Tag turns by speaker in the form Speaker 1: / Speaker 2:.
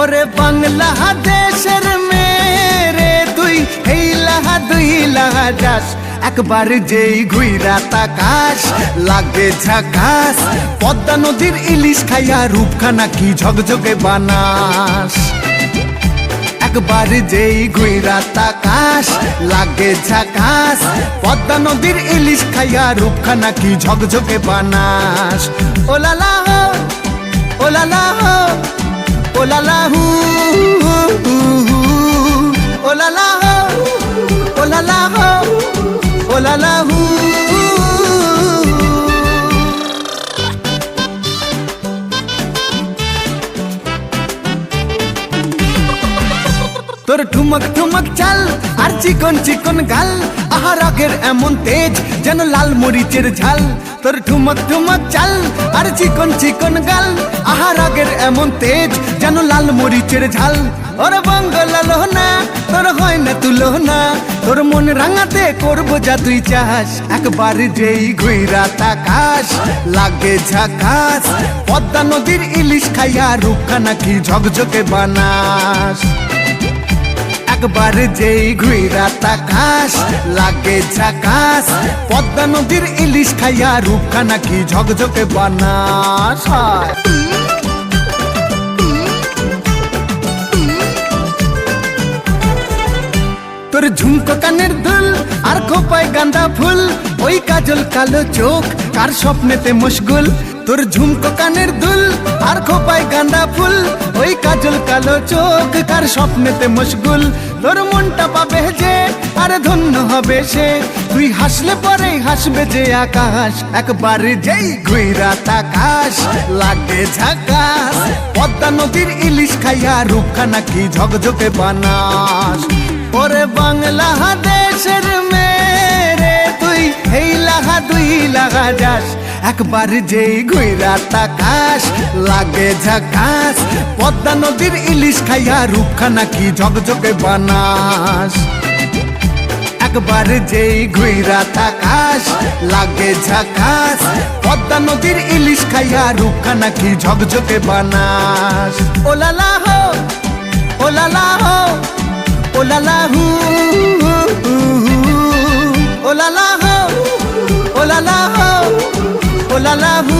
Speaker 1: ওরে বাংলাদেশের মেরে তুই হেইলাহা দুইলাহা যাস একবার যেই ঘুইরা তাকাস লাগে ঝাকাস পদ্মা নদীর ইলিশ খাইয়া রূপখানা কি ঝকঝকে বানাস একবার যেই ঘুইরা তাকাস লাগে ঝাকাস পদ্মা নদীর ইলিশ খাইয়া রূপখানা কি ঝকঝকে বানাস ওলালা হো ওলালা হো ওলালা হু ওলালা হো ওলালা হো ওলালা হু তোর ঠুমক ঠুমক চাল আর চিকন চিকন গাল আহার আগের এমন তেজ যেন লাল মরিচের ঝাল তোর ঠুমক ঠুমক চাল আর চিকন চিকন গাল আহার আগের এমন তেজ যেন লাল মরিচের ঝাল ওর বাংলা লোহনা তোর হয় না তুলনা তোর মন রাঙাতে করবো যা তুই চাস একবার যেই ঘুইরা তাকাস লাগে ঝাকাস পদ্মা নদীর ইলিশ খাইয়া রূপখানা কি ঝকঝকে বানাস একবার যেই ঘুইরা তাকাস লাগে ঝাকাস পদ্মা নদীর ইলিশ খাইয়া রূপখানা কি ঝকঝকে বানাস তোর ঝুমকো কানের দুল আর খোপায় গাঁদা ফুল ওই কাজল কালো চোখ কার স্বপ্নেতে মশগুল তোর ঝুমকো কানের দুল আর খোপায় গাঁদা ফুল ওই কাজল কালো চোখ কার স্বপ্নেতে মশগুল তোর মনটা পাবে যে আর ধন্য হবে সে তুই হাসলে পরে হাসবে যে আকাশ একবার যেই ঘুইরা তাকাস লাগে ঝাকাস পদ্মা নদীর ইলিশ খাইয়া রূপখানা কি ঝকঝকে বানাস ওরে বাংলাদেশের মেরে তুই হেইলাহা দুইলাহা যাস একবার যেই ঘুইরা তাকাস লাগে ঝাকাস পদ্মা নদীর ইলিশ খাইয়া রূপখানা কি ঝকঝকে বানাস একবার যেই ঘুইরা তাকাস লাগে ঝাকাস পদ্মা নদীর ইলিশ খাইয়া রূপখানা কি ঝকঝকে বানাস ওলালা হো ওলালা হো ওলালা হু ওলালা হো ওলালা হো ওলালা হু